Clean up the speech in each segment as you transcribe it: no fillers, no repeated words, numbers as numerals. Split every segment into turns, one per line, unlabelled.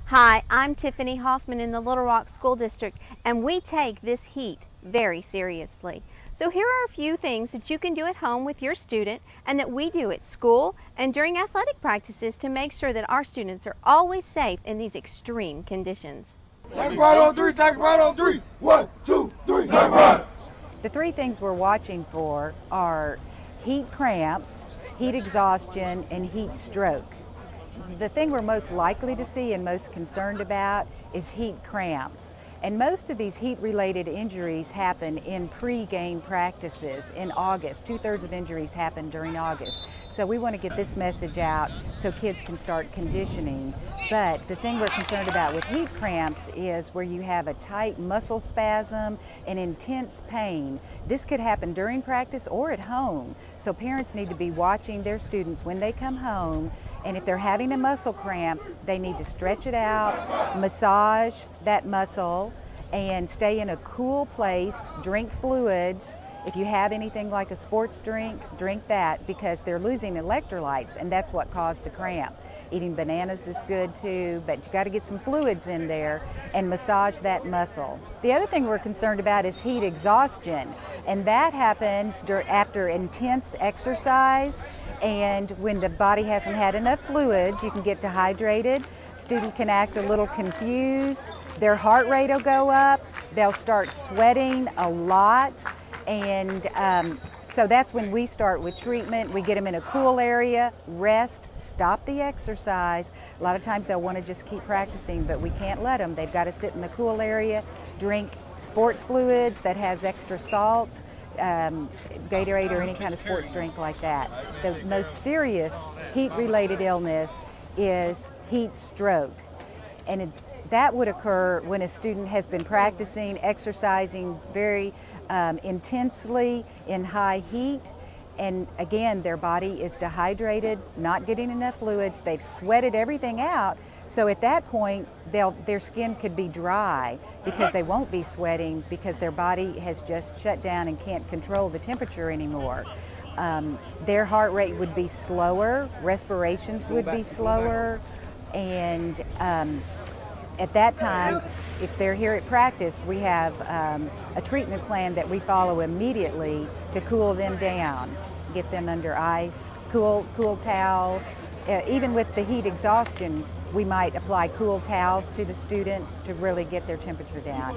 Hi, I'm Tiffany Hoffman in the Little Rock School District, and we take this heat very seriously. So here are a few things that you can do at home with your student and that we do at school and during athletic practices to make sure that our students are always safe in these extreme conditions.
Take right on three, take right on three. 1, 2, 3, take right.
The three things we're watching for are heat cramps, heat exhaustion, and heat stroke. The thing we're most likely to see and most concerned about is heat cramps. And most of these heat-related injuries happen in pre-game practices in August. 2/3 of injuries happen during August. So we want to get this message out so kids can start conditioning. But the thing we're concerned about with heat cramps is where you have a tight muscle spasm and intense pain. This could happen during practice or at home. So parents need to be watching their students when they come home. And if they're having a muscle cramp, they need to stretch it out, massage that muscle, and stay in a cool place, drink fluids. If you have anything like a sports drink, drink that because they're losing electrolytes, and that's what caused the cramp. Eating bananas is good too, but you got to get some fluids in there and massage that muscle. The other thing we're concerned about is heat exhaustion, and that happens after intense exercise. And when the body hasn't had enough fluids, you can get dehydrated. Student can act a little confused. Their heart rate will go up. They'll start sweating a lot. And so that's when we start with treatment. We get them in a cool area, rest, stop the exercise. A lot of times they'll want to just keep practicing, but we can't let them. They've got to sit in the cool area, drink sports fluids that has extra salt, Gatorade or any kind of sports drink like that. The most serious heat-related illness is heat stroke, and that would occur when a student has been practicing, exercising very intensely in high heat, and again their body is dehydrated, not getting enough fluids, they've sweated everything out. So at that point, their skin could be dry because they won't be sweating because their body has just shut down and can't control the temperature anymore. Their heart rate would be slower, respirations would be slower, and at that time, if they're here at practice, we have a treatment plan that we follow immediately to cool them down, get them under ice, cool towels. Even with the heat exhaustion, we might apply cool towels to the student to really get their temperature down.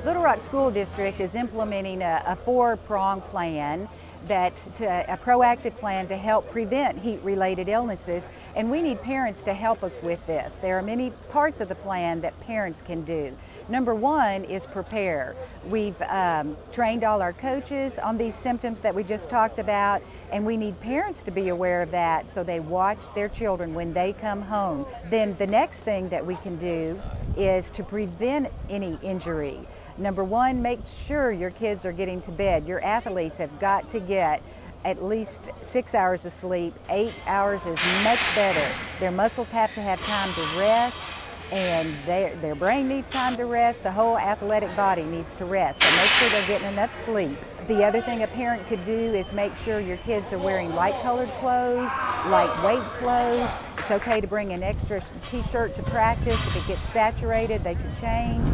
Little Rock School District is implementing a four-prong plan, a proactive plan to help prevent heat-related illnesses, and we need parents to help us with this. There are many parts of the plan that parents can do. Number one is prepare. We've trained all our coaches on these symptoms that we just talked about, and we need parents to be aware of that so they watch their children when they come home. Then the next thing that we can do is to prevent any injury. Number one, make sure your kids are getting to bed. Your athletes have got to get at least 6 hours of sleep. 8 hours is much better. Their muscles have to have time to rest, and their brain needs time to rest. The whole athletic body needs to rest, so make sure they're getting enough sleep. The other thing a parent could do is make sure your kids are wearing light-colored clothes, lightweight clothes. It's okay to bring an extra t-shirt to practice. If it gets saturated, they can change.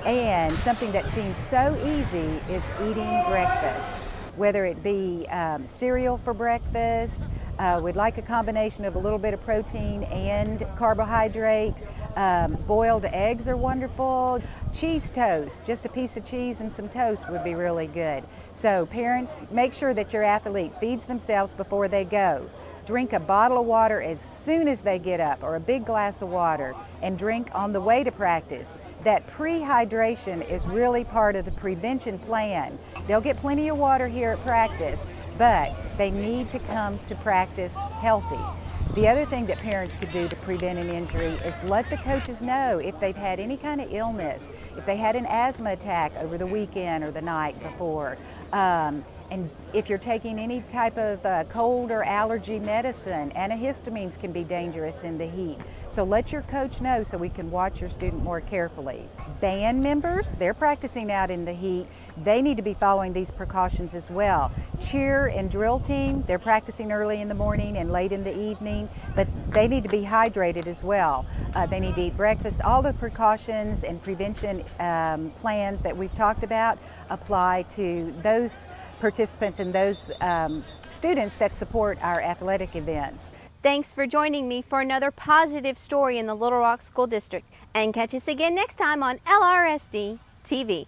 And something that seems so easy is eating breakfast, whether it be cereal for breakfast. We'd like a combination of a little bit of protein and carbohydrate. Boiled eggs are wonderful. Cheese toast, just a piece of cheese and some toast would be really good. So parents, make sure that your athlete feeds themselves before they go. Drink a bottle of water as soon as they get up, or a big glass of water, and drink on the way to practice. That pre-hydration is really part of the prevention plan. They'll get plenty of water here at practice, but they need to come to practice healthy. The other thing that parents could do to prevent an injury is let the coaches know if they've had any kind of illness, if they had an asthma attack over the weekend or the night before, and if you're taking any type of cold or allergy medicine. Antihistamines can be dangerous in the heat. So let your coach know so we can watch your student more carefully. Band members, they're practicing out in the heat. they need to be following these precautions as well. Cheer and drill team, they're practicing early in the morning and late in the evening, but they need to be hydrated as well. They need to eat breakfast. All the precautions and prevention plans that we've talked about apply to those participants and those students that support our athletic events.
Thanks for joining me for another positive story in the Little Rock School District, and catch us again next time on LRSD TV.